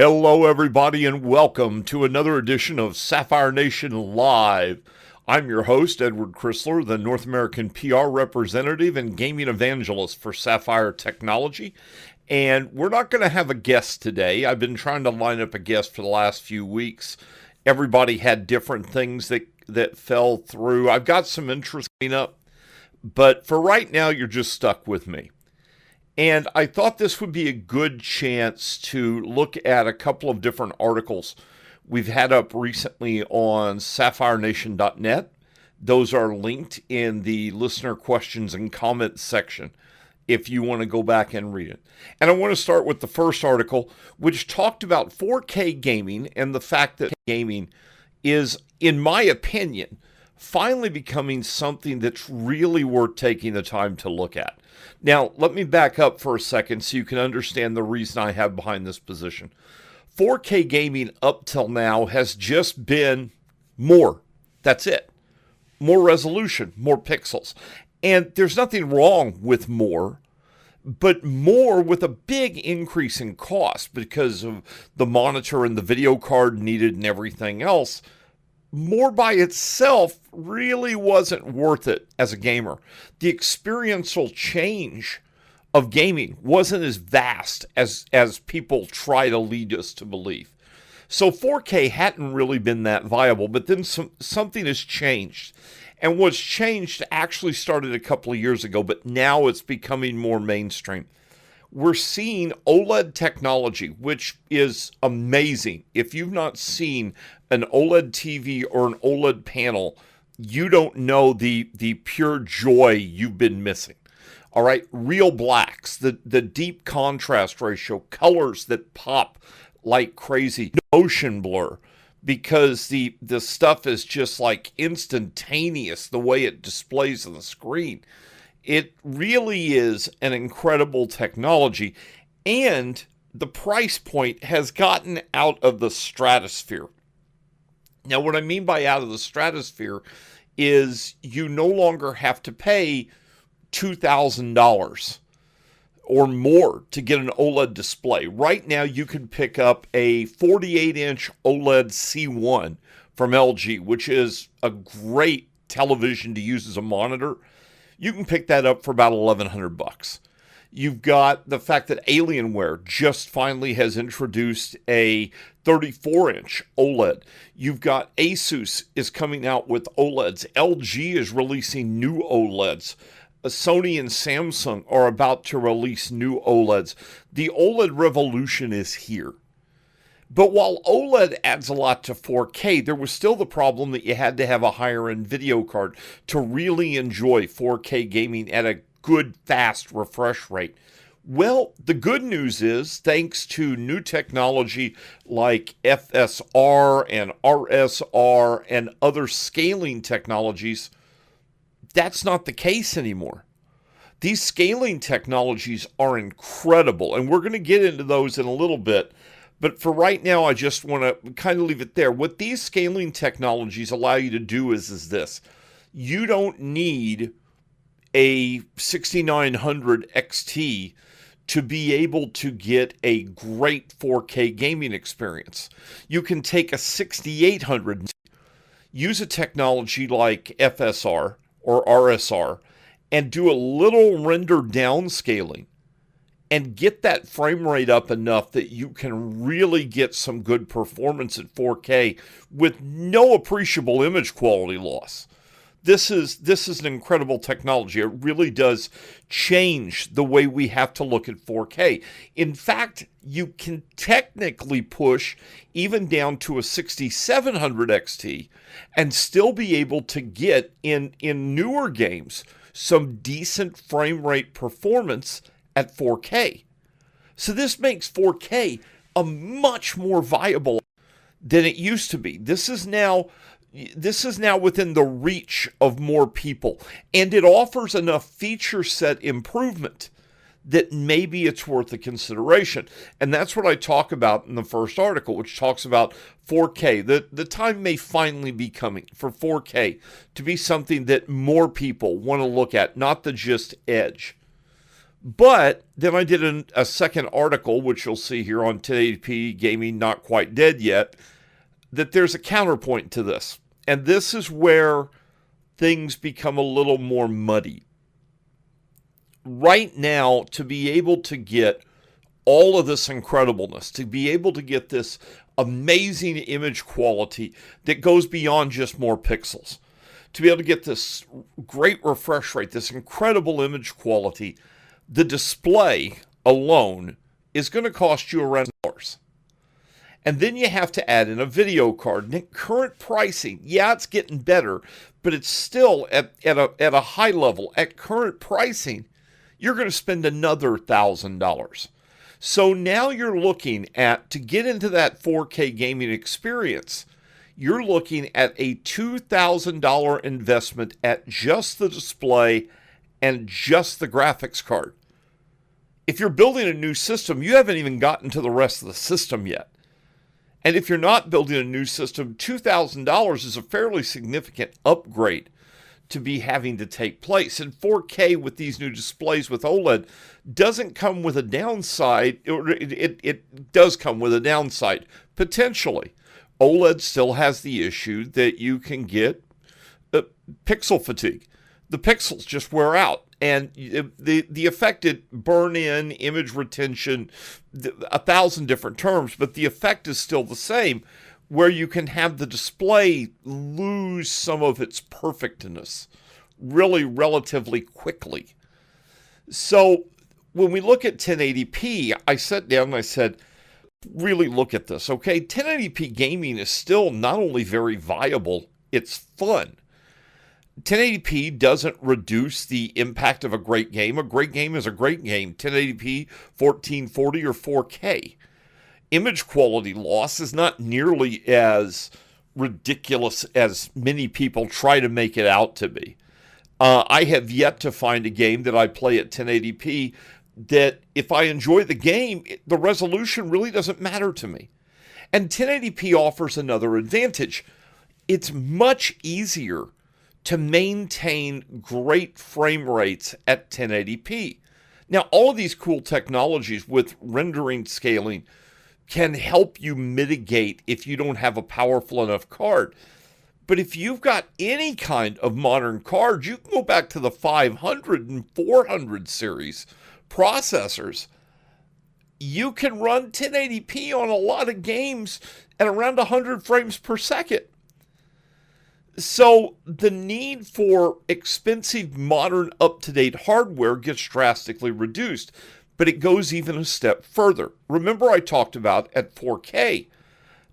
Hello, everybody, and welcome to another edition of Sapphire Nation Live. I'm your host, Edward Chrysler, the North American PR representative and gaming evangelist for Sapphire Technology. And we're not going to have a guest today. I've been trying to line up a guest for the last few weeks. Everybody had different things that fell through. I've got some interest coming up, but for right now, you're just stuck with me. And I thought this would be a good chance to look at a couple of different articles we've had up recently on sapphirenation.net. Those are linked in the listener questions and comments section if you want to go back and read it. And I want to start with the first article, which talked about 4K gaming and the fact that gaming is, in my opinion, finally becoming something that's really worth taking the time to look at. Now, let me back up for a second so you can understand the reason I have behind this position. 4K gaming up till now has just been more. That's it. More resolution, more pixels. And there's nothing wrong with more, but more with a big increase in cost because of the monitor and the video card needed and everything else. More by itself really wasn't worth it as a gamer. The experiential change of gaming wasn't as vast as people try to lead us to believe. So 4K hadn't really been that viable, but then something has changed. And what's changed actually started a couple of years ago, but now it's becoming more mainstream. We're seeing OLED technology, which is amazing. If you've not seen an OLED TV or an OLED panel, you don't know the pure joy you've been missing. All right, real blacks, the deep contrast ratio, colors that pop like crazy, motion blur, because the stuff is just like instantaneous the way it displays on the screen. It really is an incredible technology, and the price point has gotten out of the stratosphere. Now, what I mean by out of the stratosphere is you no longer have to pay $2,000 or more to get an OLED display. Right now, you can pick up a 48-inch OLED C1 from LG, which is a great television to use as a monitor. You can pick that up for about $1,100. You've got the fact that Alienware just finally has introduced a 34-inch OLED. You've got Asus is coming out with OLEDs. LG is releasing new OLEDs. Sony and Samsung are about to release new OLEDs. The OLED revolution is here. But while OLED adds a lot to 4K, there was still the problem that you had to have a higher-end video card to really enjoy 4K gaming at a good, fast refresh rate. Well, the good news is, thanks to new technology like FSR and RSR and other scaling technologies, that's not the case anymore. These scaling technologies are incredible, and we're going to get into those in a little bit. But for right now, I just want to kind of leave it there. What these scaling technologies allow you to do is this. You don't need a 6900 XT to be able to get a great 4K gaming experience. You can take a 6800, use a technology like FSR or RSR, and do a little render downscaling and get that frame rate up enough that you can really get some good performance at 4K with no appreciable image quality loss. This is an incredible technology. It really does change the way we have to look at 4K. In fact, you can technically push even down to a 6700 XT and still be able to get in newer games some decent frame rate performance at 4K. So this makes 4K a much more viable than it used to be. This is now within the reach of more people, and it offers enough feature set improvement that maybe it's worth a consideration. And that's what I talk about in the first article, which talks about 4K. The time may finally be coming for 4K to be something that more people want to look at, not the just edge. But then I did a second article, which you'll see here on 1080p Gaming Not Quite Dead Yet, that there's a counterpoint to this. And this is where things become a little more muddy. Right now, to be able to get all of this incredibleness, to be able to get this amazing image quality that goes beyond just more pixels, to be able to get this great refresh rate, this incredible image quality, the display alone is going to cost you around $1. And then you have to add in a video card. And current pricing, yeah, it's getting better, but it's still at a high level. At current pricing, you're going to spend another $1,000. So now you're looking at, to get into that 4K gaming experience, you're looking at a $2,000 investment at just the display and just the graphics card. If you're building a new system, you haven't even gotten to the rest of the system yet. And if you're not building a new system, $2,000 is a fairly significant upgrade to be having to take place. And 4K with these new displays with OLED doesn't come with a downside. It does come with a downside, potentially. OLED still has the issue that you can get pixel fatigue. The pixels just wear out. And the affected burn-in, image retention, 1,000 different terms, but the effect is still the same, where you can have the display lose some of its perfectness really relatively quickly. So when we look at 1080p, I sat down and I said, really look at this, okay? 1080p gaming is still not only very viable, it's fun. 1080p doesn't reduce the impact of a great game. A great game is a great game. 1080p, 1440, or 4K. Image quality loss is not nearly as ridiculous as many people try to make it out to be. I have yet to find a game that I play at 1080p that if I enjoy the game, the resolution really doesn't matter to me. And 1080p offers another advantage. It's much easier to maintain great frame rates at 1080p. Now, all of these cool technologies with rendering scaling can help you mitigate if you don't have a powerful enough card. But if you've got any kind of modern card, you can go back to the 500 and 400 series processors. You can run 1080p on a lot of games at around 100 frames per second. So the need for expensive, modern, up-to-date hardware gets drastically reduced, but it goes even a step further. Remember I talked about at 4K,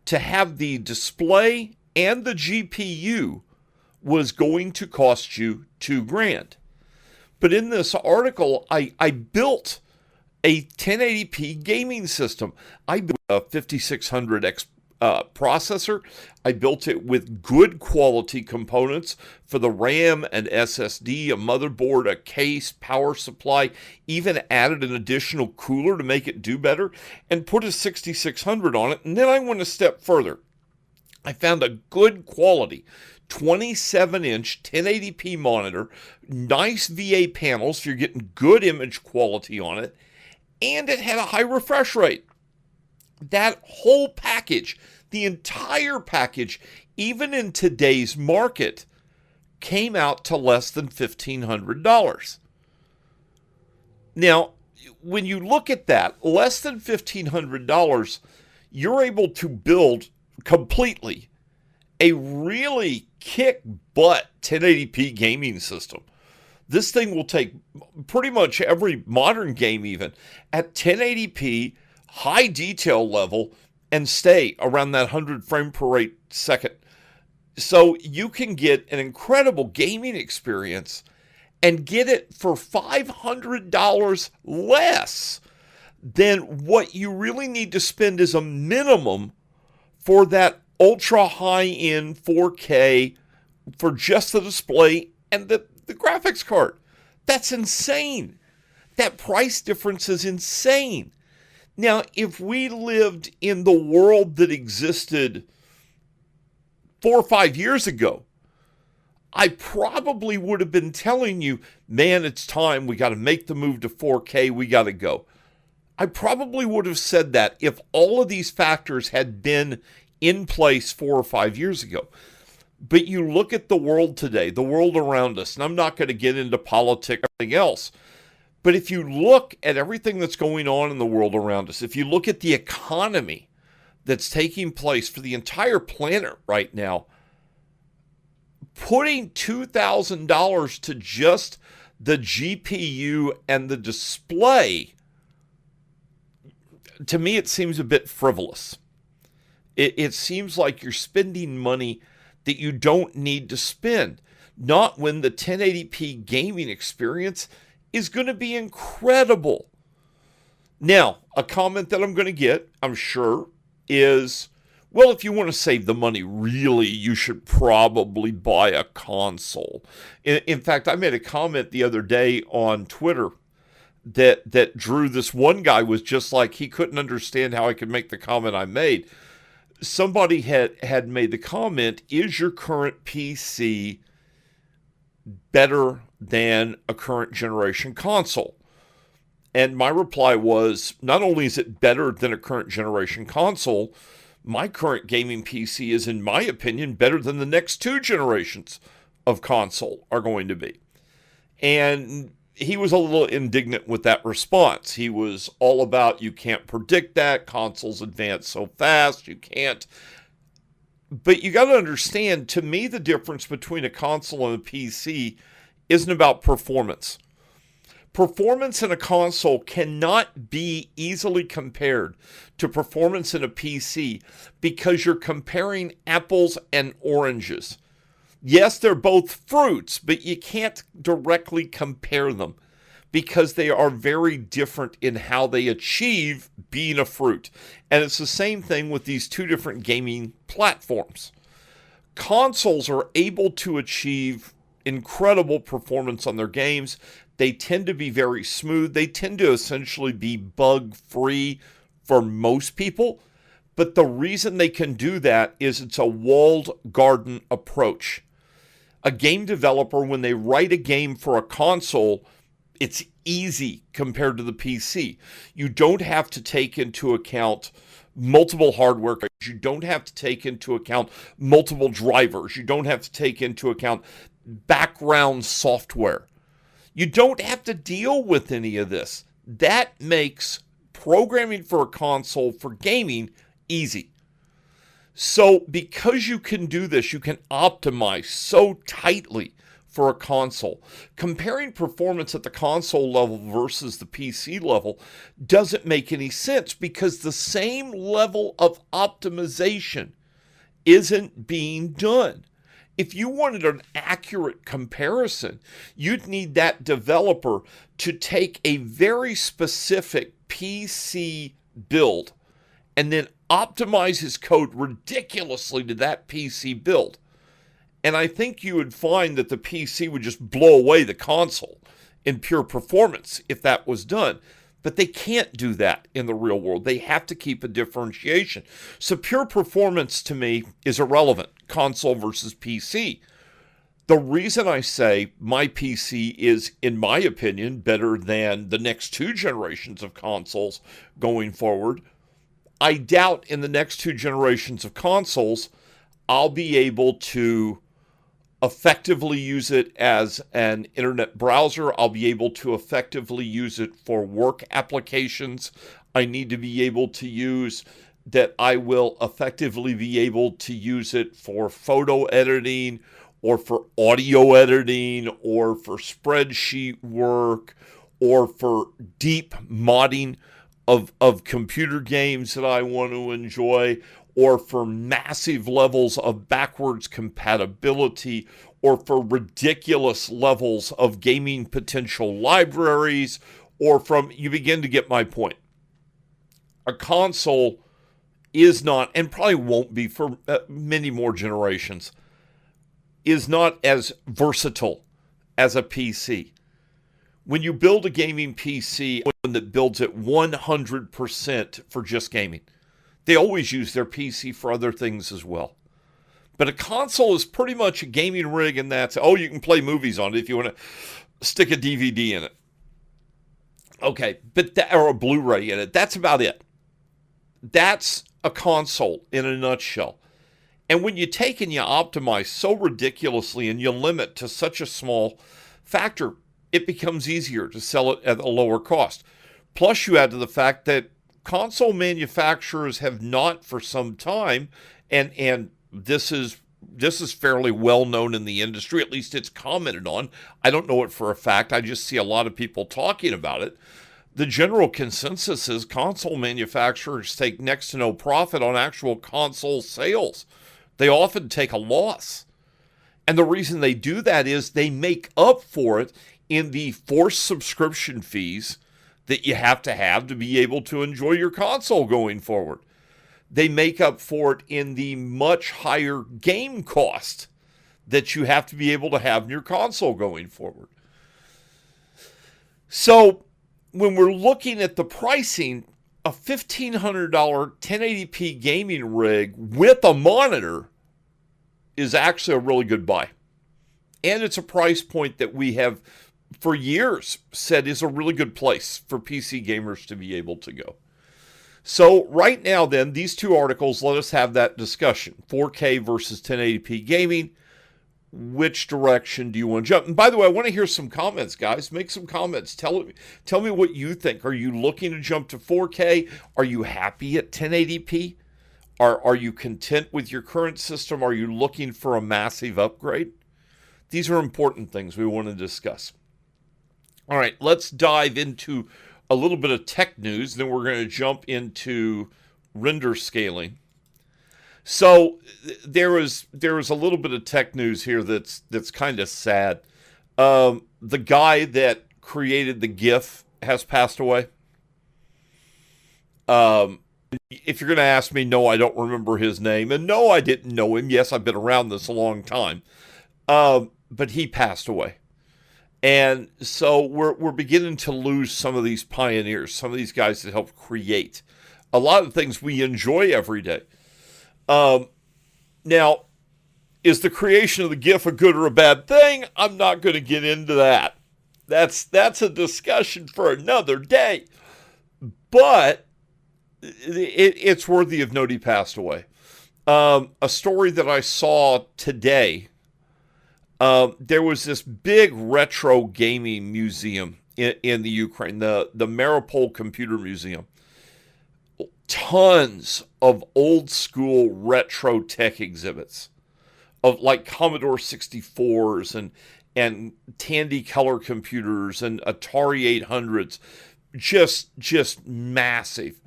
to have the display and the GPU was going to cost you $2,000. But in this article, I built a 1080p gaming system. I built a 5600X processor. I built it with good quality components for the RAM and SSD, a motherboard, a case, power supply, even added an additional cooler to make it do better, and put a 6600 on it. And then I went a step further. I found a good quality 27-inch 1080p monitor, nice VA panels, so you're getting good image quality on it, and it had a high refresh rate. That whole package, the entire package, even in today's market, came out to less than $1,500. Now, when you look at that, less than $1,500, you're able to build completely a really kick-butt 1080p gaming system. This thing will take pretty much every modern game even at 1080p, high detail level, and stay around that 100 frame per rate second. So you can get an incredible gaming experience and get it for $500 less than what you really need to spend as a minimum for that ultra high-end 4K for just the display and the graphics card. That's insane. That price difference is insane. Now, if we lived in the world that existed 4 or 5 years ago, I probably would have been telling you, man, it's time. We got to make the move to 4K. We got to go. I probably would have said that if all of these factors had been in place 4 or 5 years ago. But you look at the world today, the world around us, and I'm not going to get into politics or anything else. But if you look at everything that's going on in the world around us, if you look at the economy that's taking place for the entire planet right now, putting $2,000 to just the GPU and the display, to me, it seems a bit frivolous. It seems like you're spending money that you don't need to spend, not when the 1080p gaming experience is going to be incredible. Now, a comment that I'm going to get, I'm sure, is, well, if you want to save the money, really, you should probably buy a console. In fact, I made a comment the other day on Twitter that drew this one guy was just like, he couldn't understand how I could make the comment I made. Somebody had made the comment, is your current PC better than a current generation console? And my reply was, not only is it better than a current generation console, my current gaming PC is, in my opinion, better than the next 2 generations of console are going to be. And he was a little indignant with that response. He was all about, you can't predict that, consoles advance so fast, you can't. But you got to understand, to me, the difference between a console and a PC isn't about performance. Performance in a console cannot be easily compared to performance in a PC because you're comparing apples and oranges. Yes, they're both fruits, but you can't directly compare them because they are very different in how they achieve being a fruit. And it's the same thing with these 2 different gaming platforms. Consoles are able to achieve incredible performance on their games. They tend to be very smooth. They tend to essentially be bug-free for most people. But the reason they can do that is it's a walled garden approach. A game developer, when they write a game for a console, it's easy compared to the PC. You don't have to take into account multiple hardware. You don't have to take into account multiple drivers. You don't have to take into account background software. You don't have to deal with any of this. That makes programming for a console for gaming easy. So because you can do this, you can optimize so tightly for a console. Comparing performance at the console level versus the PC level doesn't make any sense because the same level of optimization isn't being done. If you wanted an accurate comparison, you'd need that developer to take a very specific PC build and then optimize his code ridiculously to that PC build. And I think you would find that the PC would just blow away the console in pure performance if that was done. But they can't do that in the real world. They have to keep a differentiation. So pure performance to me is irrelevant, console versus PC. The reason I say my PC is, in my opinion, better than the next 2 generations of consoles going forward, I doubt in the next 2 generations of consoles, I'll be able to effectively use it as an internet browser. I'll be able to effectively use it for work applications I need to be able to use, that I will effectively be able to use it for photo editing or for audio editing or for spreadsheet work or for deep modding of computer games that I want to enjoy, or for massive levels of backwards compatibility, or for ridiculous levels of gaming potential libraries, or from, you begin to get my point. A console is not, and probably won't be for many more generations, is not as versatile as a PC. When you build a gaming PC, one that builds it 100% for just gaming, they always use their PC for other things as well. But a console is pretty much a gaming rig, and that's, oh, you can play movies on it if you want to stick a DVD in it. Okay, but or a Blu-ray in it. That's about it. That's a console in a nutshell. And when you take and you optimize so ridiculously and you limit to such a small factor, it becomes easier to sell it at a lower cost. Plus, you add to the fact that console manufacturers have not for some time, and this is fairly well known in the industry, at least it's commented on. I don't know it for a fact. I just see a lot of people talking about it. The general consensus is console manufacturers take next to no profit on actual console sales. They often take a loss. And the reason they do that is they make up for it in the forced subscription fees that you have to be able to enjoy your console going forward. They make up for it in the much higher game cost that you have to be able to have in your console going forward. So when we're looking at the pricing, a $1,500 1080p gaming rig with a monitor is actually a really good buy. And it's a price point that we have for years said is a really good place for PC gamers to be able to go. So right now then, these two articles let us have that discussion. 4K versus 1080p gaming. Which direction do you want to jump? And by the way, I want to hear some comments, guys. Make some comments. Tell me what you think. Are you looking to jump to 4K? Are you happy at 1080p? Are you content with your current system? Are you looking for a massive upgrade? These are important things we want to discuss. All right, let's dive into a little bit of tech news. Then we're going to jump into render scaling. So there is a little bit of tech news here that's kind of sad. The guy that created the GIF has passed away. If you're going to ask me, no, I don't remember his name. And no, I didn't know him. Yes, I've been around this a long time. But he passed away. And so we're beginning to lose some of these pioneers, some of these guys that helped create a lot of things we enjoy every day. Now, is the creation of the GIF a good or a bad thing? I'm not going to get into that. That's a discussion for another day. But it's worthy of note he passed away. A story that I saw today, there was this big retro gaming museum in the Ukraine, the Mariupol Computer Museum. Tons of old school retro tech exhibits of like Commodore 64s and Tandy color computers and Atari 800s, just massive.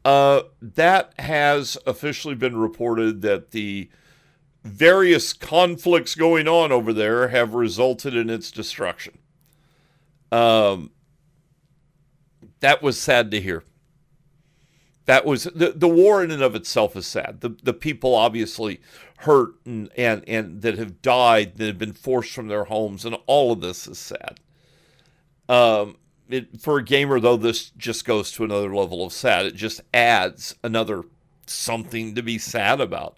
That has officially been reported that the various conflicts going on over there have resulted in its destruction. That was sad to hear. That was the war in and of itself is sad. The people obviously hurt and that have died, that have been forced from their homes, and all of this is sad. For a gamer, though, this just goes to another level of sad. It just adds another something to be sad about.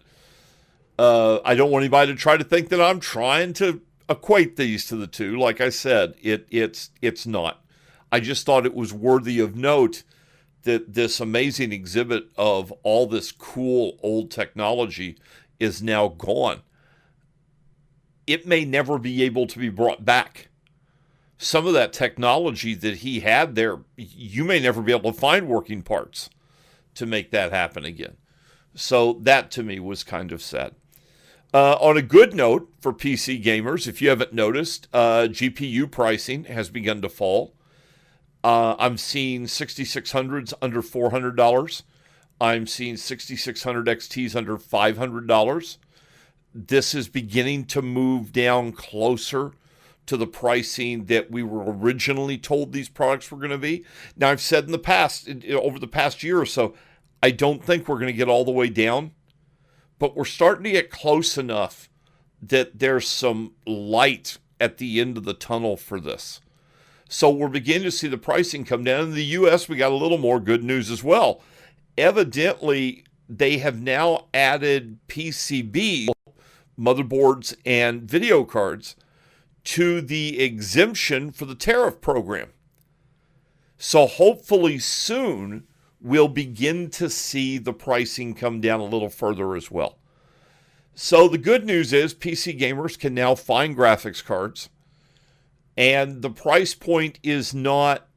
I don't want anybody to try to think that I'm trying to equate these to the two. Like I said, it's not. I just thought it was worthy of note that this amazing exhibit of all this cool old technology is now gone. It may never be able to be brought back. Some of that technology that he had there, you may never be able to find working parts to make that happen again. So that to me was kind of sad. On a good note for PC gamers, if you haven't noticed, GPU pricing has begun to fall. I'm seeing 6600s under $400. I'm seeing 6600 XTs under $500. This is beginning to move down closer to the pricing that we were originally told these products were going to be. Now, I've said in the past, over the past year or so, I don't think we're going to get all the way down, but we're starting to get close enough that there's some light at the end of the tunnel for this. So we're beginning to see the pricing come down. In the U.S., we got a little more good news as well. Evidently, they have now added PCB motherboards and video cards to the exemption for the tariff program. So hopefully soon we'll begin to see the pricing come down a little further as well. So the good news is PC gamers can now find graphics cards, and the price point is not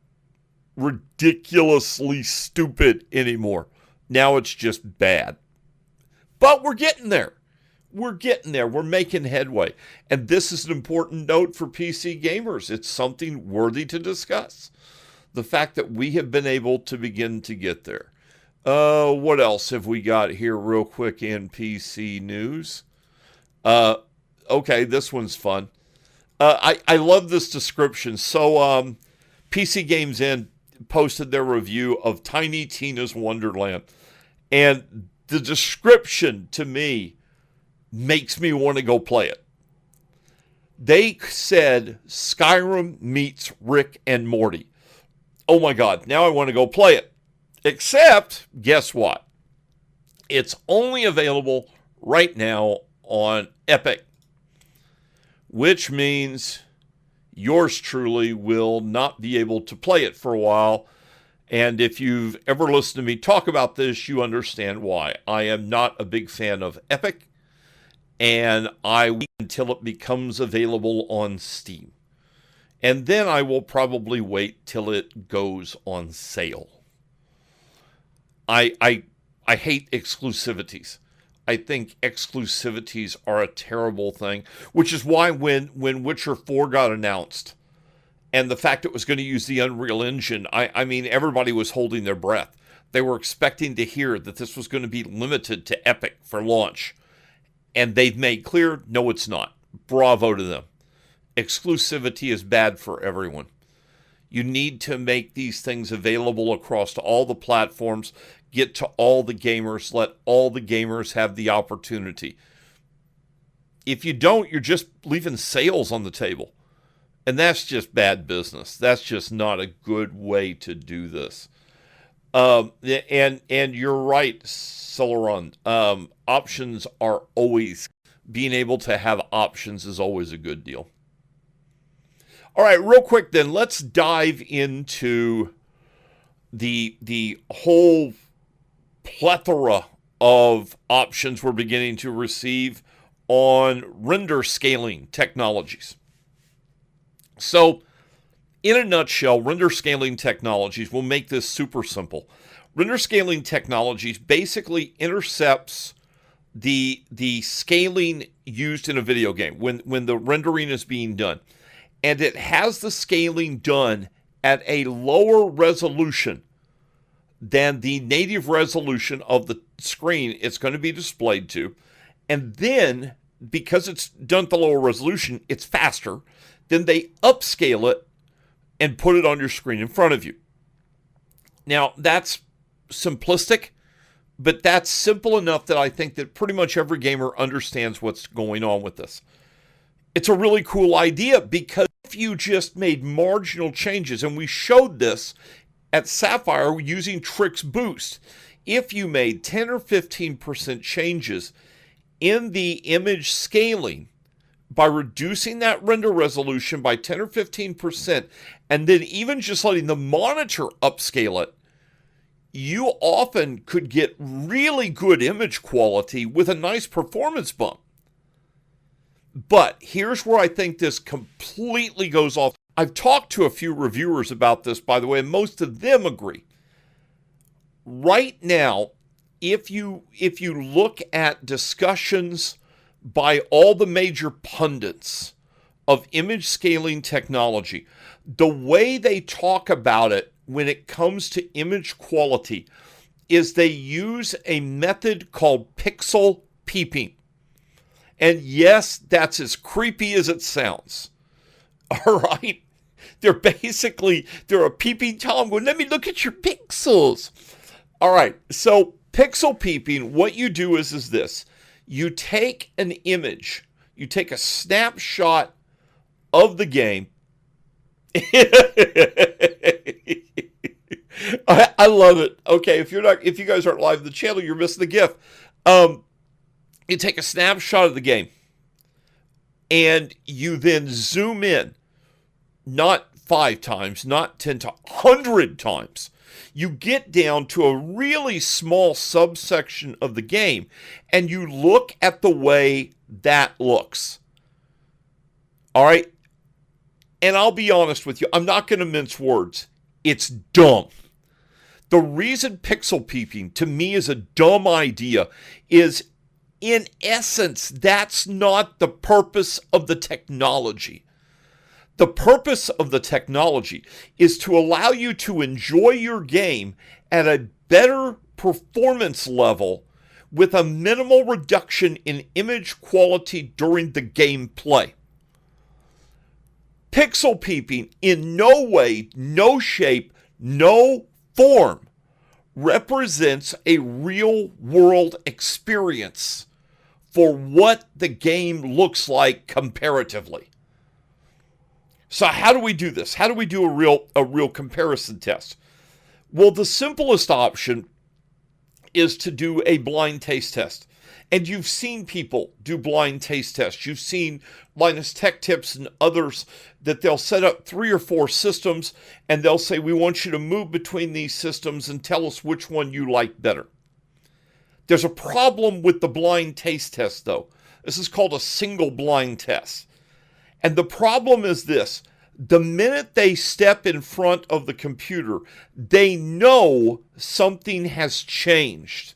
ridiculously stupid anymore. Now it's just bad. But we're getting there. We're getting there. We're making headway. And this is an important note for PC gamers. It's something worthy to discuss. The fact that we have been able to begin to get there. What else have we got here real quick in PC news? Okay, this one's fun. I love this description. So, PC Games In posted their review of Tiny Tina's Wonderland. And the description, to me, makes me want to go play it. They said Skyrim meets Rick and Morty. Oh my God, now I want to go play it. Except, guess what? It's only available right now on Epic, which means yours truly will not be able to play it for a while. And if you've ever listened to me talk about this, you understand why. I am not a big fan of Epic, and I wait until it becomes available on Steam. And then I will probably wait till it goes on sale. I hate exclusivities. I think exclusivities are a terrible thing, which is why when Witcher 4 got announced, and the fact it was going to use the Unreal Engine, I mean, everybody was holding their breath. They were expecting to hear that this was going to be limited to Epic for launch. And they've made clear, no, it's not. Bravo to them. Exclusivity is bad for everyone. You need to make these things available across all the platforms, get to all the gamers, let all the gamers have the opportunity. If you don't, you're just leaving sales on the table. And that's just bad business. That's just not a good way to do this. And you're right, Celeron. Options are always, being able to have options is always a good deal. All right, real quick then, let's dive into the whole plethora of options we're beginning to receive on render scaling technologies. So, in a nutshell, render scaling technologies, we'll make this super simple. Render scaling technologies basically intercepts the scaling used in a video game when the rendering is being done. And it has the scaling done at a lower resolution than the native resolution of the screen it's going to be displayed to. And then, because it's done at the lower resolution, it's faster. Then they upscale it and put it on your screen in front of you. Now, that's simplistic, but that's simple enough that I think that pretty much every gamer understands what's going on with this. It's a really cool idea because if you just made marginal changes, and we showed this at Sapphire using Trix Boost, if you made 10 or 15% changes in the image scaling by reducing that render resolution by 10 or 15%, and then even just letting the monitor upscale it, you often could get really good image quality with a nice performance bump. But here's where I think this completely goes off. I've talked to a few reviewers about this, by the way, and most of them agree. Right now, if you look at discussions by all the major pundits of image scaling technology, the way they talk about it when it comes to image quality is they use a method called pixel peeping. And yes, that's as creepy as it sounds. All right? They're a peeping Tom going, let me look at your pixels. All right, so pixel peeping, what you do is this. You take an image, you take a snapshot of the game. I love it. Okay, if you guys aren't live in the channel, you're missing the GIF. You take a snapshot of the game, and you then zoom in, not 5 times, not 10 times, 100 times. You get down to a really small subsection of the game, and you look at the way that looks. All right? And I'll be honest with you, I'm not going to mince words. It's dumb. The reason pixel peeping to me is a dumb idea is, in essence, that's not the purpose of the technology. The purpose of the technology is to allow you to enjoy your game at a better performance level with a minimal reduction in image quality during the gameplay. Pixel peeping in no way, no shape, no form represents a real-world experience for what the game looks like comparatively. So how do we do this? How do we do a real comparison test? Well, the simplest option is to do a blind taste test. And you've seen people do blind taste tests. You've seen Linus Tech Tips and others that they'll set up 3 or 4 systems and they'll say, we want you to move between these systems and tell us which one you like better. There's a problem with the blind taste test, though. This is called a single blind test. And the problem is this: the minute they step in front of the computer, they know something has changed.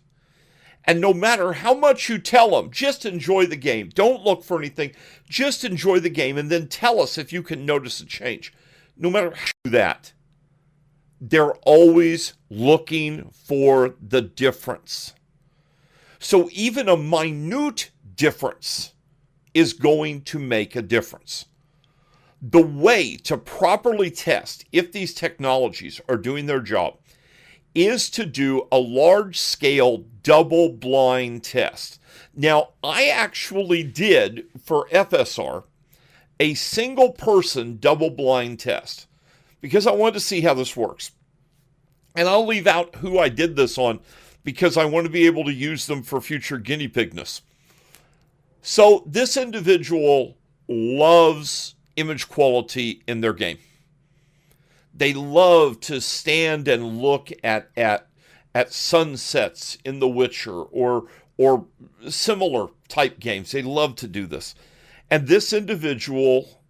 And no matter how much you tell them, just enjoy the game. Don't look for anything. Just enjoy the game and then tell us if you can notice a change. No matter how you do that, they're always looking for the difference. So even a minute difference is going to make a difference. The way to properly test if these technologies are doing their job is to do a large-scale double-blind test. Now, I actually did, for FSR, a single-person double-blind test because I wanted to see how this works. And I'll leave out who I did this on because I want to be able to use them for future guinea pigness. So this individual loves image quality in their game. They love to stand and look at sunsets in The Witcher or similar type games. They love to do this. And this individual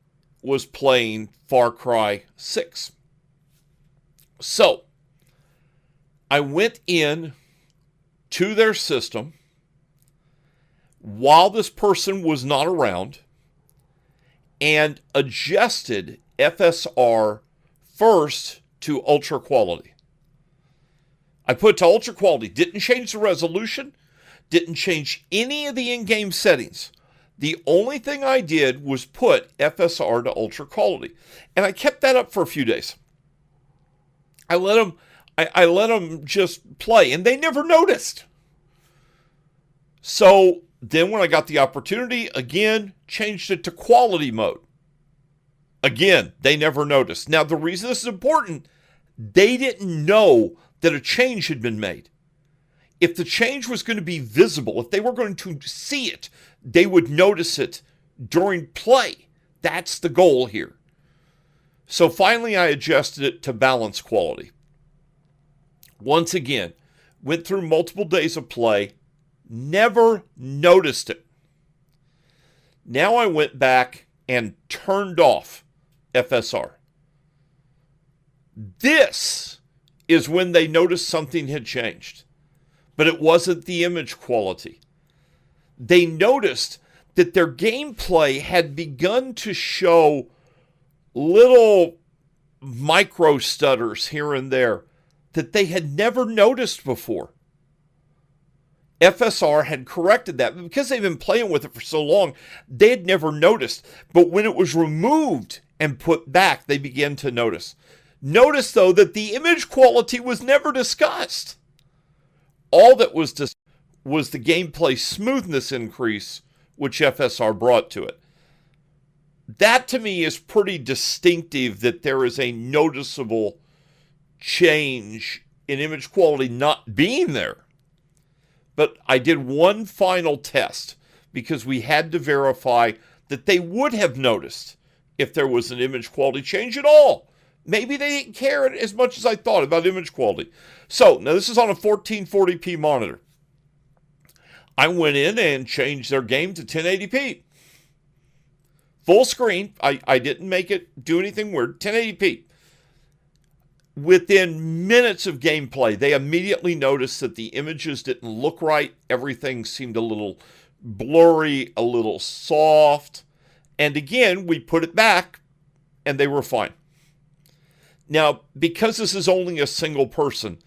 was playing Far Cry 6. So I went in to their system while this person was not around and adjusted FSR first to ultra quality. I put it to ultra quality, didn't change the resolution, didn't change any of the in-game settings. The only thing I did was put FSR to ultra quality. And I kept that up for a few days. I let them just play, and they never noticed. So then when I got the opportunity, again, changed it to quality mode. Again, they never noticed. Now, the reason this is important, they didn't know that a change had been made. If the change was going to be visible, if they were going to see it, they would notice it during play. That's the goal here. So finally, I adjusted it to balance quality. Once again, went through multiple days of play, never noticed it. Now I went back and turned off FSR. This is when they noticed something had changed. But it wasn't the image quality. They noticed that their gameplay had begun to show little micro stutters here and there that they had never noticed before. FSR had corrected that. Because they've been playing with it for so long, they had never noticed. But when it was removed and put back, they began to notice. Notice, though, that the image quality was never discussed. All that was discussed was the gameplay smoothness increase, which FSR brought to it. That, to me, is pretty distinctive that there is a noticeable change in image quality not being there. But I did one final test because we had to verify that they would have noticed if there was an image quality change at all. Maybe they didn't care as much as I thought about image quality. So, now this is on a 1440p monitor. I went in and changed their game to 1080p. Full screen. I didn't make it do anything weird. 1080p. Within minutes of gameplay, they immediately noticed that the images didn't look right. Everything seemed a little blurry, a little soft. And again, we put it back, and they were fine. Now, because this is only a single person,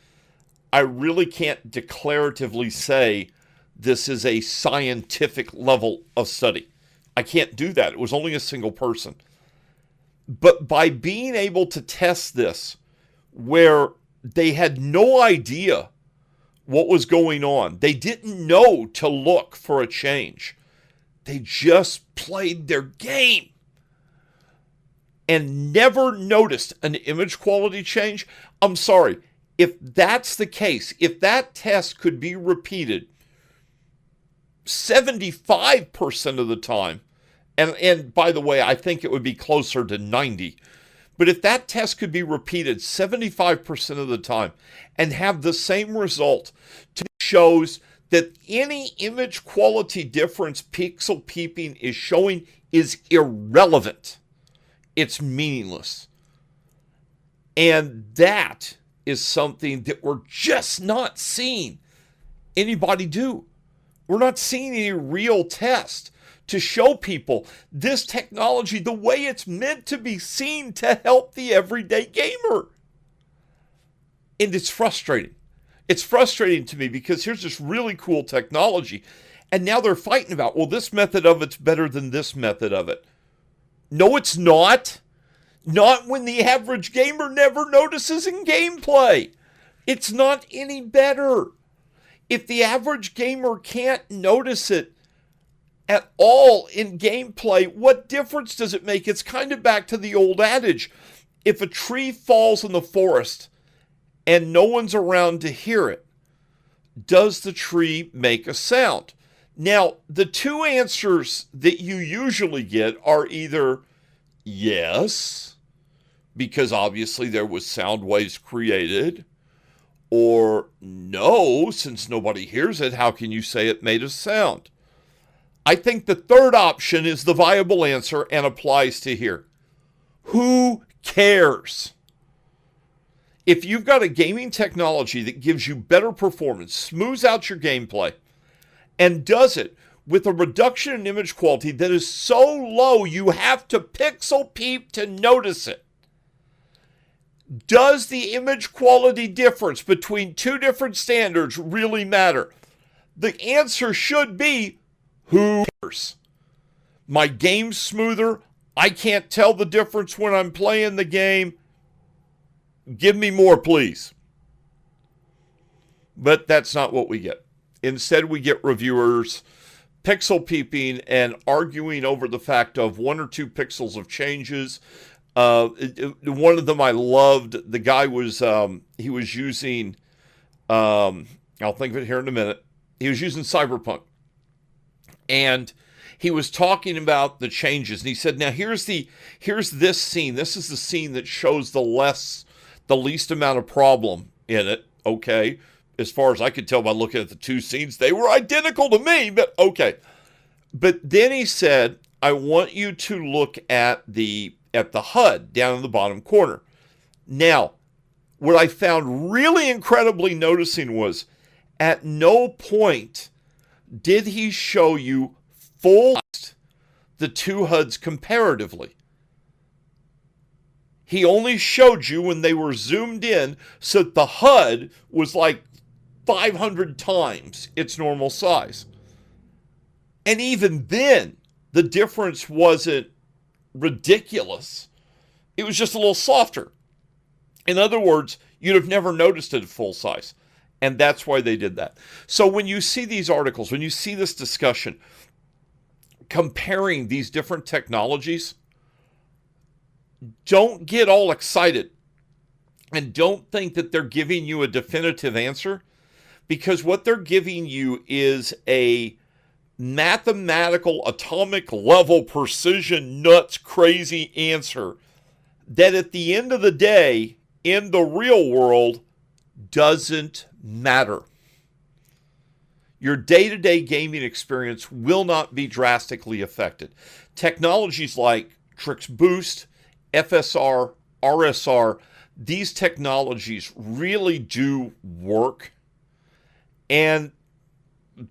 I really can't declaratively say this is a scientific level of study. I can't do that. It was only a single person. But by being able to test this, where they had no idea what was going on, they didn't know to look for a change. They just played their game and never noticed an image quality change. I'm sorry, if that's the case, if that test could be repeated 75% of the time, and by the way, I think it would be closer to 90%, but if that test could be repeated 75% of the time and have the same result, it shows that any image quality difference pixel peeping is showing is irrelevant. It's meaningless. And that is something that we're just not seeing anybody do. We're not seeing any real test to show people this technology the way it's meant to be seen to help the everyday gamer. And it's frustrating. It's frustrating to me because here's this really cool technology, and now they're fighting about, well, this method of it's better than this method of it. No, it's not. Not when the average gamer never notices in gameplay. It's not any better. If the average gamer can't notice it at all in gameplay, what difference does it make? It's kind of back to the old adage. If a tree falls in the forest and no one's around to hear it, does the tree make a sound? Now, the two answers that you usually get are either yes, because obviously there was sound waves created, or no, since nobody hears it, how can you say it made a sound? I think the third option is the viable answer and applies to here. Who cares? If you've got a gaming technology that gives you better performance, smooths out your gameplay, and does it with a reduction in image quality that is so low you have to pixel peep to notice it, does the image quality difference between two different standards really matter? The answer should be, who cares? My game's smoother. I can't tell the difference when I'm playing the game. Give me more, please. But that's not what we get. Instead, we get reviewers pixel peeping and arguing over the fact of 1 or 2 pixels of changes. One of them I loved. The guy was, he was using, I'll think of it here in a minute. He was using Cyberpunk. And he was talking about the changes. And he said, now here's this scene. This is the scene that shows the least amount of problem in it. Okay. As far as I could tell by looking at the two scenes, they were identical to me, but okay. But then he said, I want you to look at the HUD down in the bottom corner. Now, what I found really incredibly noticing was at no point did he show you the two HUDs comparatively. He only showed you when they were zoomed in, so that the HUD was like 500 times its normal size. And even then, the difference wasn't ridiculous. It was just a little softer. In other words, you'd have never noticed it at full size. And that's why they did that. So when you see these articles, when you see this discussion, comparing these different technologies, don't get all excited. And don't think that they're giving you a definitive answer. Because what they're giving you is a mathematical, atomic level, precision, nuts, crazy answer that at the end of the day, in the real world, doesn't matter. Your day-to-day gaming experience will not be drastically affected. Technologies like Trix Boost, FSR, RSR, these technologies really do work, and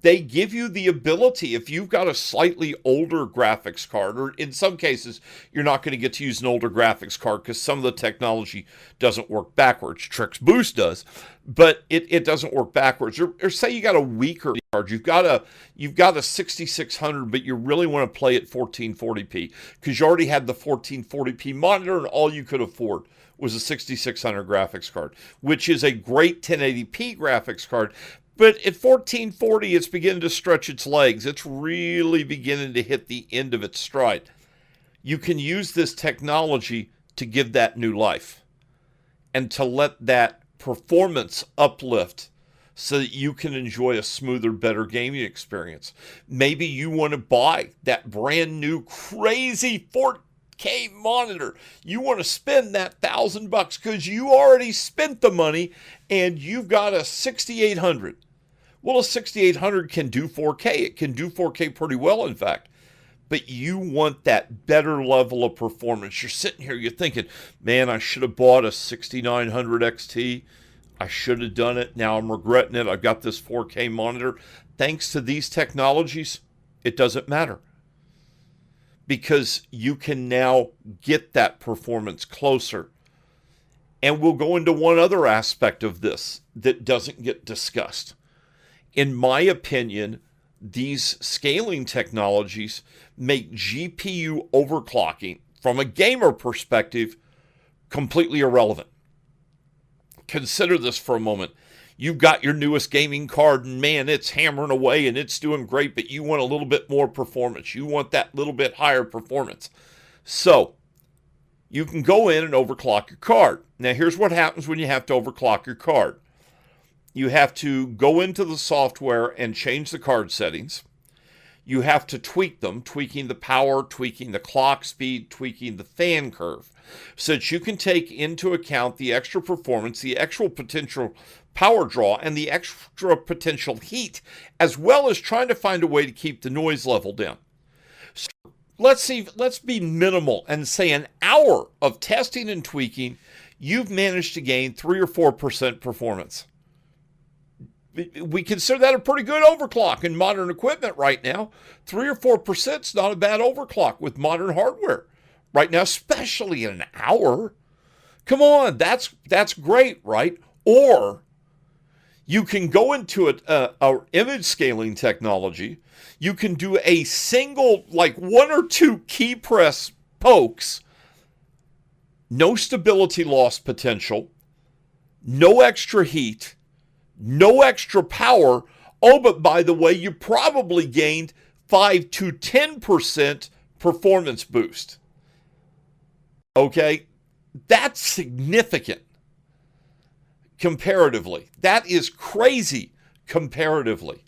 they give you the ability, if you've got a slightly older graphics card, or in some cases, you're not going to get to use an older graphics card because some of the technology doesn't work backwards. Trix Boost does, but it doesn't work backwards. Or say you got a weaker card, you've got a 6600, but you really want to play at 1440p because you already had the 1440p monitor and all you could afford was a 6600 graphics card, which is a great 1080p graphics card. But at 1440, it's beginning to stretch its legs. It's really beginning to hit the end of its stride. You can use this technology to give that new life and to let that performance uplift so that you can enjoy a smoother, better gaming experience. Maybe you want to buy that brand new crazy 4K monitor. You want to spend that $1,000 because you already spent the money and you've got a 6800. Well, a 6800 can do 4K. It can do 4K pretty well, in fact. But you want that better level of performance. You're sitting here, you're thinking, man, I should have bought a 6900 XT. I should have done it. Now I'm regretting it. I've got this 4K monitor. Thanks to these technologies, it doesn't matter. Because you can now get that performance closer. And we'll go into one other aspect of this that doesn't get discussed. In my opinion, these scaling technologies make GPU overclocking, from a gamer perspective, completely irrelevant. Consider this for a moment. You've got your newest gaming card, and man, it's hammering away and it's doing great, but you want a little bit more performance. You want that little bit higher performance. So, you can go in and overclock your card. Now, here's what happens when you have to overclock your card. You have to go into the software and change the card settings. You have to tweak them, tweaking the power, tweaking the clock speed, tweaking the fan curve, so that you can take into account the extra performance, the actual potential power draw, and the extra potential heat, as well as trying to find a way to keep the noise level down. So let's be minimal and say an hour of testing and tweaking, you've managed to gain 3 or 4% performance. We consider that a pretty good overclock in modern equipment right now. 3 or 4% is not a bad overclock with modern hardware right now, especially in an hour. Come on, that's great, right? Or you can go into a image scaling technology. You can do a single, like 1 or 2 key press pokes, no stability loss potential, no extra heat, no extra power. Oh, but by the way, you probably gained 5 to 10% performance boost. Okay? That's significant comparatively. That is crazy comparatively.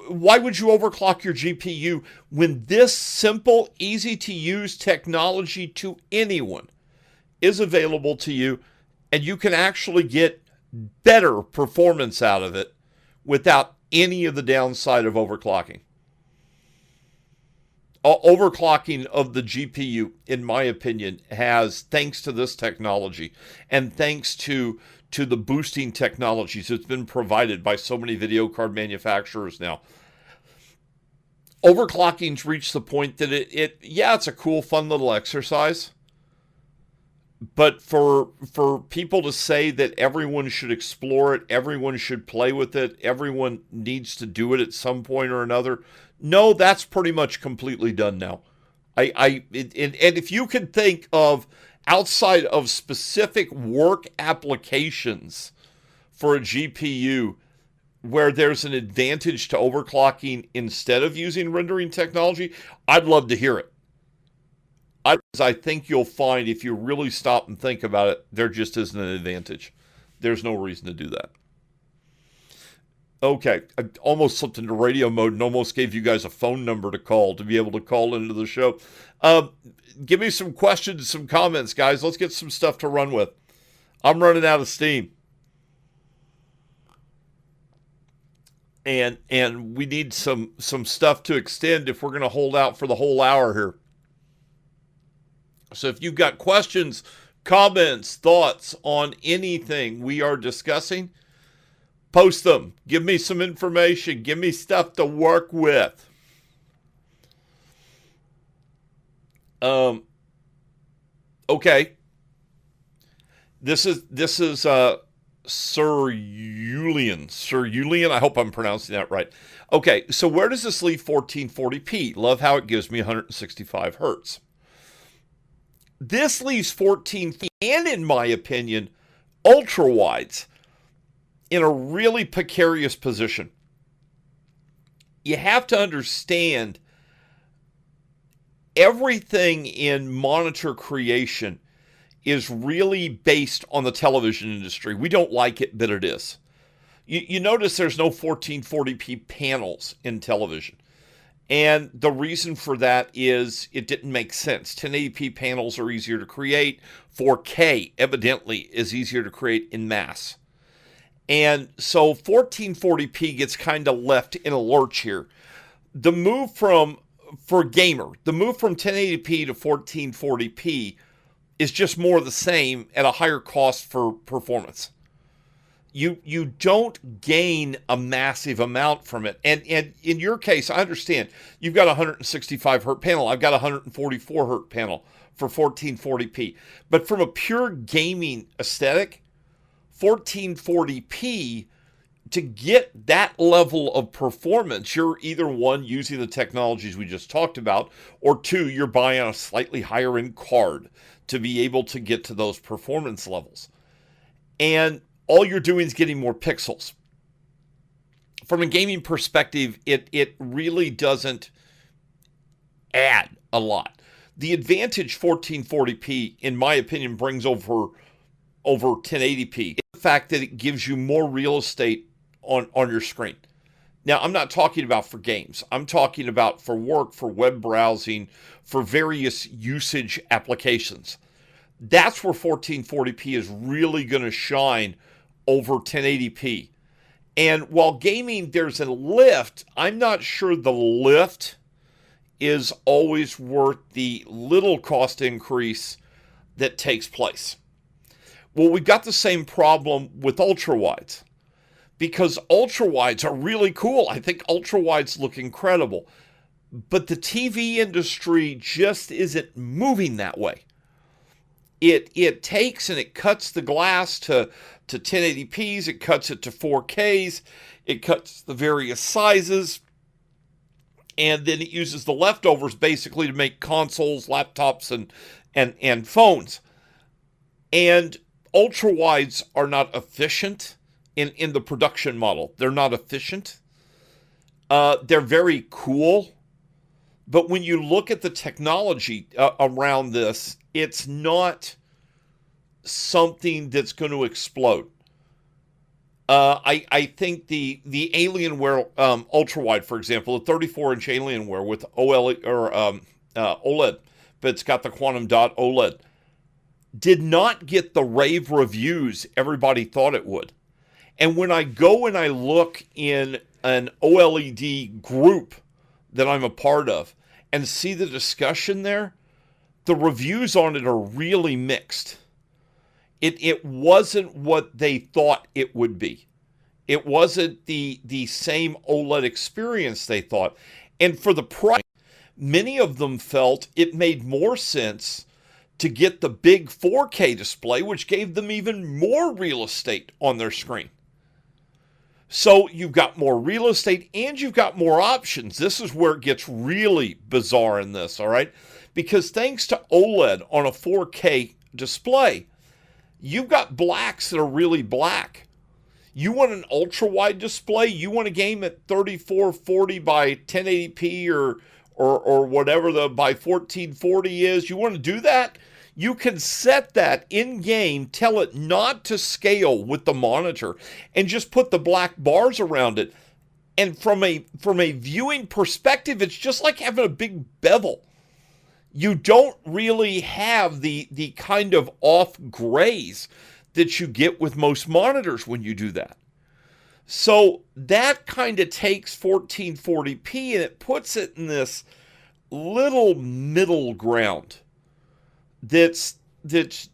Why would you overclock your GPU when this simple, easy-to-use technology to anyone is available to you, and you can actually get better performance out of it without any of the downside of overclocking? Overclocking of the GPU, in my opinion, has, thanks to this technology and thanks to the boosting technologies that's been provided by so many video card manufacturers now, overclocking's reached the point that it's a cool, fun little exercise. But for people to say that everyone should explore it, everyone should play with it, everyone needs to do it at some point or another, no, that's pretty much completely done now. And if you can think of, outside of specific work applications for a GPU where there's an advantage to overclocking instead of using rendering technology, I'd love to hear it. I think you'll find, if you really stop and think about it, there just isn't an advantage. There's no reason to do that. Okay, I almost slipped into radio mode and almost gave you guys a phone number to call to be able to call into the show. Um, Give me some questions, some comments, guys. Let's get some stuff to run with. I'm running out of steam, and we need some stuff to extend if we're going to hold out for the whole hour here. So if you've got questions, comments, thoughts on anything we are discussing, post them. Give me some information. Give me stuff to work with. Okay. This is Sir Julian. Sir Julian, I hope I'm pronouncing that right. Okay, so where does this leave 1440p? Love how it gives me 165 hertz. This leaves 1440, and in my opinion, ultra wides in a really precarious position. You have to understand everything in monitor creation is really based on the television industry. We don't like it, but it is. You notice there's no 1440p panels in television. And the reason for that is it didn't make sense. 1080p panels are easier to create. 4K, evidently, is easier to create in mass. And so 1440p gets kind of left in a lurch here. The move from 1080p to 1440p is just more of the same at a higher cost for performance. You don't gain a massive amount from it. And in your case, I understand you've got a 165 hertz panel. I've got a 144 hertz panel for 1440p. But from a pure gaming aesthetic, 1440p, to get that level of performance, you're either one, using the technologies we just talked about, or two, you're buying a slightly higher end card to be able to get to those performance levels. And all you're doing is getting more pixels. From a gaming perspective, it really doesn't add a lot. The advantage 1440p, in my opinion, brings over 1080p is the fact that it gives you more real estate on your screen. Now, I'm not talking about for games. I'm talking about for work, for web browsing, for various usage applications. That's where 1440p is really going to shine over 1080p. And while gaming, there's a lift, I'm not sure the lift is always worth the little cost increase that takes place. Well, we've got the same problem with ultra-wides, because ultra-wides are really cool. I think ultra-wides look incredible. But the TV industry just isn't moving that way. It takes and it cuts the glass to 1080p's, it cuts it to 4K's, it cuts the various sizes, and then it uses the leftovers basically to make consoles, laptops, and phones. And ultra-wides are not efficient in the production model. They're not efficient. They're very cool. But when you look at the technology around this, it's not something that's going to explode. I think the Alienware ultra-wide, for example, the 34-inch Alienware with OLED, but it's got the quantum dot OLED, did not get the rave reviews everybody thought it would. And when I go and I look in an OLED group that I'm a part of and see the discussion there, the reviews on it are really mixed. It wasn't what they thought it would be. It wasn't the same OLED experience they thought. And for the price, many of them felt it made more sense to get the big 4K display, which gave them even more real estate on their screen. So you've got more real estate and you've got more options. This is where it gets really bizarre in this, all right? Because thanks to OLED on a 4K display, you've got blacks that are really black. You want an ultra-wide display? You want a game at 3440 by 1080p or whatever the by 1440 is? You want to do that? You can set that in game, tell it not to scale with the monitor, and just put the black bars around it. And from a viewing perspective, it's just like having a big bevel. You don't really have the kind of off grays that you get with most monitors when you do that. So that kind of takes 1440p and it puts it in this little middle ground that's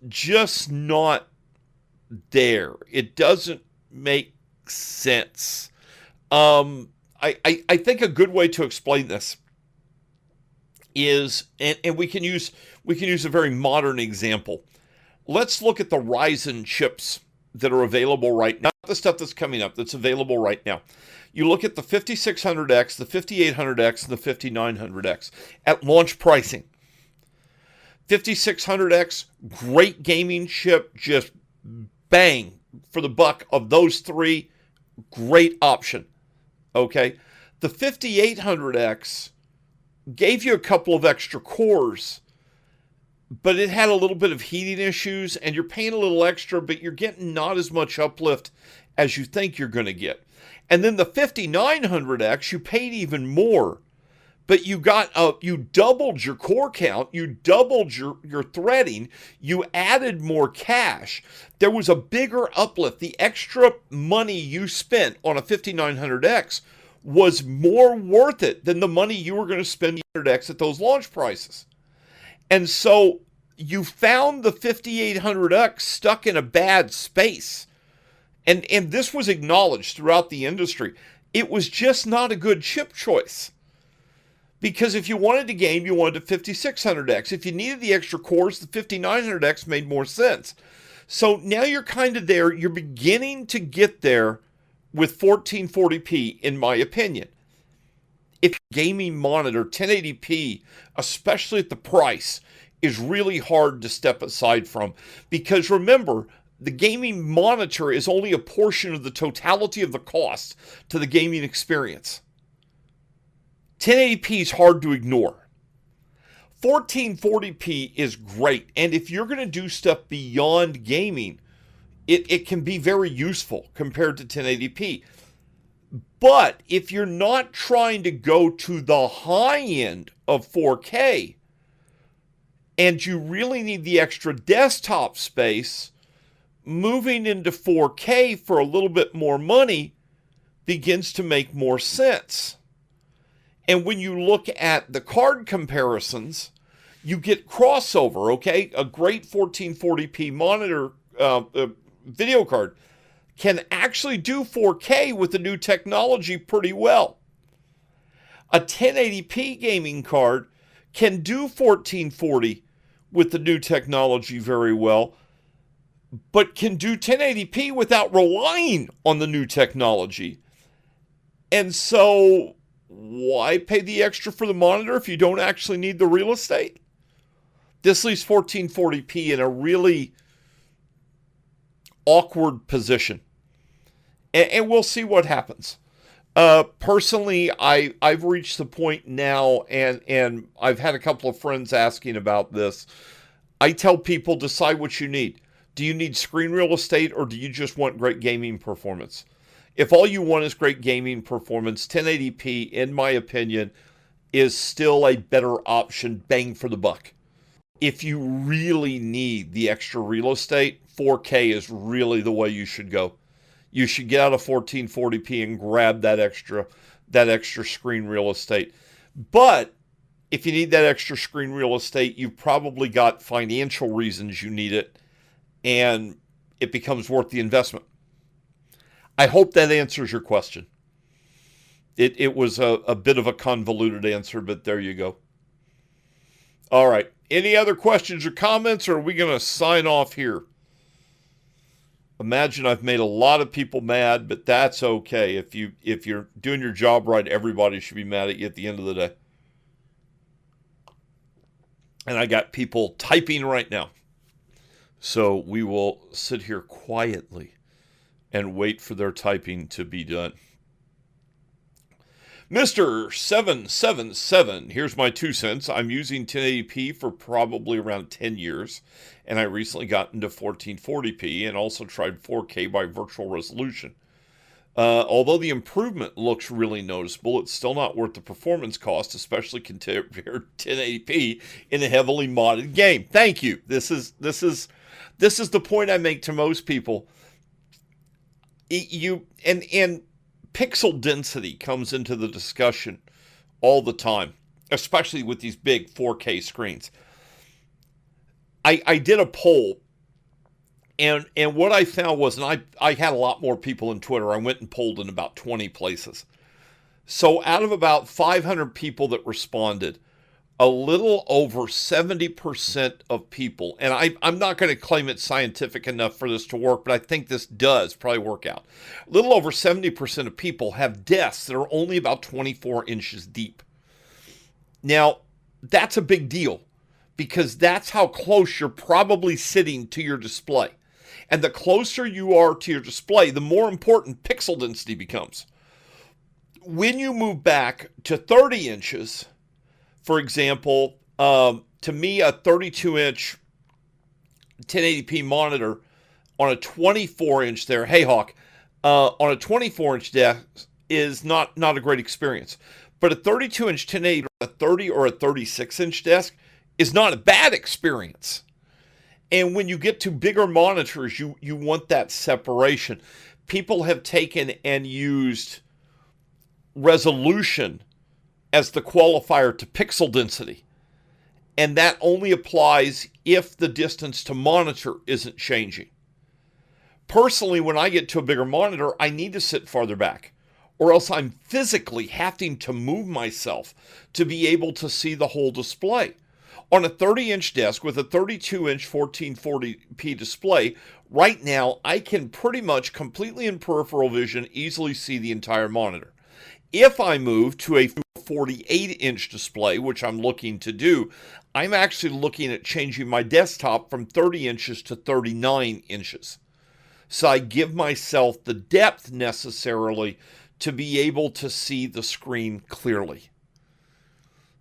just not there. It doesn't make sense. I think a good way to explain this is, and we can use a very modern example. Let's look at the Ryzen chips that are available right now, not the stuff that's coming up, that's available right now. You look at the 5600X, the 5800X, and the 5900X at launch pricing. 5600X, great gaming chip, just bang for the buck of those three, great option. Okay, the 5800X gave you a couple of extra cores, but it had a little bit of heating issues, and you're paying a little extra, but you're getting not as much uplift as you think you're going to get. And then the 5900X, you paid even more, but you doubled your core count, you doubled your threading, you added more cache. There was a bigger uplift. The extra money you spent on a 5900X was more worth it than the money you were going to spend on 100X at those launch prices. And so you found the 5800X stuck in a bad space. And this was acknowledged throughout the industry. It was just not a good chip choice. Because if you wanted to game, you wanted a 5600X. If you needed the extra cores, the 5900X made more sense. So now you're kind of there. You're beginning to get there with 1440p, in my opinion. If your gaming monitor, 1080p, especially at the price, is really hard to step aside from. Because remember, the gaming monitor is only a portion of the totality of the cost to the gaming experience. 1080p is hard to ignore. 1440p is great. And if you're going to do stuff beyond gaming, it can be very useful compared to 1080p. But if you're not trying to go to the high end of 4K, and you really need the extra desktop space, moving into 4K for a little bit more money begins to make more sense. And when you look at the card comparisons, you get crossover, okay? A great 1440p monitor video card can actually do 4K with the new technology pretty well. A 1080p gaming card can do 1440 with the new technology very well, but can do 1080p without relying on the new technology. And so why pay the extra for the monitor if you don't actually need the real estate? This leaves 1440p in a really awkward position. And we'll see what happens. Personally, I've reached the point now, and I've had a couple of friends asking about this. I tell people, decide what you need. Do you need screen real estate, or do you just want great gaming performance? If all you want is great gaming performance, 1080p, in my opinion, is still a better option, bang for the buck. If you really need the extra real estate, 4K is really the way you should go. You should get out of 1440p and grab that extra screen real estate. But if you need that extra screen real estate, you've probably got financial reasons you need it, and it becomes worth the investment. I hope that answers your question. It was a bit of a convoluted answer, but there you go. All right. Any other questions or comments, or are we going to sign off here? Imagine I've made a lot of people mad, but that's okay. If you're doing your job right, everybody should be mad at you at the end of the day. And I got people typing right now. So we will sit here quietly and wait for their typing to be done. Mr. 777, here's my 2 cents. I'm using 1080p for probably around 10 years, and I recently got into 1440p and also tried 4K by virtual resolution. Although the improvement looks really noticeable, it's still not worth the performance cost, especially compared to 1080p in a heavily modded game. Thank you. This is the point I make to most people. And pixel density comes into the discussion all the time, especially with these big 4K screens. I did a poll, and what I found was, and I had a lot more people in Twitter. I went and polled in about 20 places. So out of about 500 people that responded, a little over 70% of people, and I'm not going to claim it's scientific enough for this to work, but I think this does probably work out. A little over 70% of people have desks that are only about 24 inches deep. Now, that's a big deal because that's how close you're probably sitting to your display. And the closer you are to your display, the more important pixel density becomes. When you move back to 30 inches, for example, to me, a 32-inch 1080p monitor on a 24-inch there, hey Hawk, on a 24-inch desk is not a great experience. But a 32-inch 1080 or a 30 or a 36-inch desk is not a bad experience. And when you get to bigger monitors, you want that separation. People have taken and used resolution as the qualifier to pixel density. And that only applies if the distance to monitor isn't changing. Personally, when I get to a bigger monitor, I need to sit farther back, or else I'm physically having to move myself to be able to see the whole display. On a 30-inch desk with a 32-inch 1440p display, right now I can pretty much completely in peripheral vision easily see the entire monitor. If I move to a 48-inch display, which I'm looking to do, I'm actually looking at changing my desktop from 30 inches to 39 inches. So I give myself the depth necessarily to be able to see the screen clearly.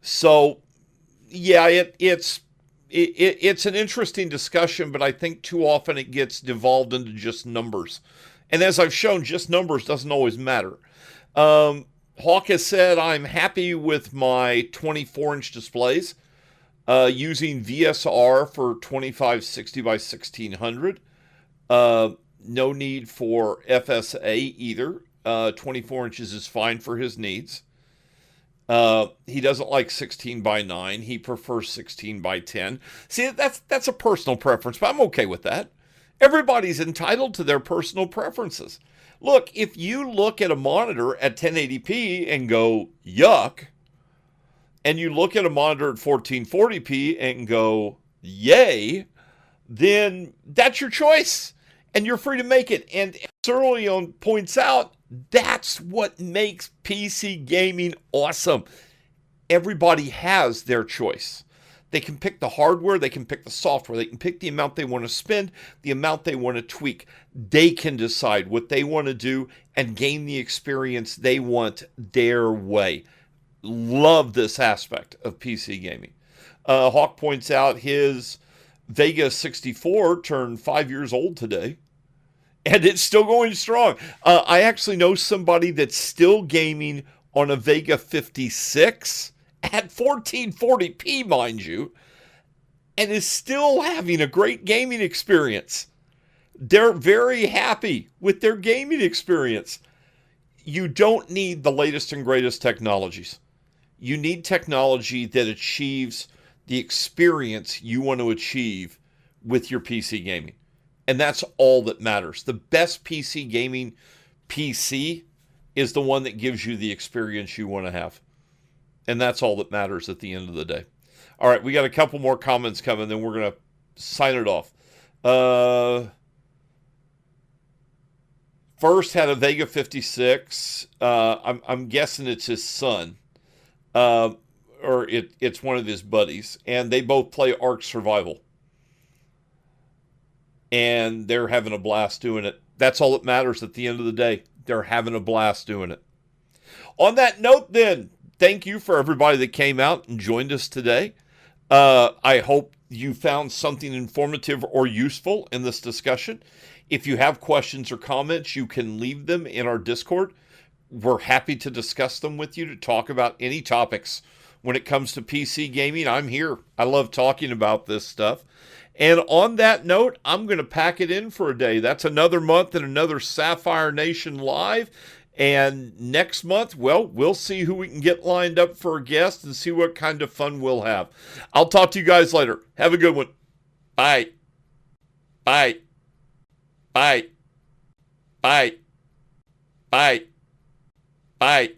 So, yeah, it's an interesting discussion, but I think too often it gets devolved into just numbers. And as I've shown, just numbers doesn't always matter. Hawk has said, I'm happy with my 24-inch displays using VSR for 2560 by 1600. No need for FSA either. 24 inches is fine for his needs. He doesn't like 16 by 9. He prefers 16 by 10. See, that's a personal preference, but I'm okay with that. Everybody's entitled to their personal preferences. Look, if you look at a monitor at 1080p and go, yuck, and you look at a monitor at 1440p and go, yay, then that's your choice, and you're free to make it. And Cerulean points out, that's what makes PC gaming awesome. Everybody has their choice. They can pick the hardware, they can pick the software, they can pick the amount they want to spend, the amount they want to tweak. They can decide what they want to do and gain the experience they want their way. Love this aspect of PC gaming. Hawk points out his Vega 64 turned 5 years old today, and it's still going strong. I actually know somebody that's still gaming on a Vega 56 at 1440p, mind you, and is still having a great gaming experience. They're very happy with their gaming experience. You don't need the latest and greatest technologies. You need technology that achieves the experience you want to achieve with your PC gaming. And that's all that matters. The best PC gaming PC is the one that gives you the experience you want to have. And that's all that matters at the end of the day. All right, we got a couple more comments coming, then we're going to sign it off. First had a Vega 56. I'm guessing it's his son. Or it's one of his buddies. And they both play Ark Survival. And they're having a blast doing it. That's all that matters at the end of the day. They're having a blast doing it. On that note, then, thank you for everybody that came out and joined us today. I hope you found something informative or useful in this discussion. If you have questions or comments, you can leave them in our Discord. We're happy to discuss them with you, to talk about any topics. When it comes to PC gaming, I'm here. I love talking about this stuff. And on that note, I'm going to pack it in for a day. That's another month and another Sapphire Nation Live. And next month, well, we'll see who we can get lined up for a guest and see what kind of fun we'll have. I'll talk to you guys later. Have a good one. Bye. Bye. Bye. Bye. Bye. Bye.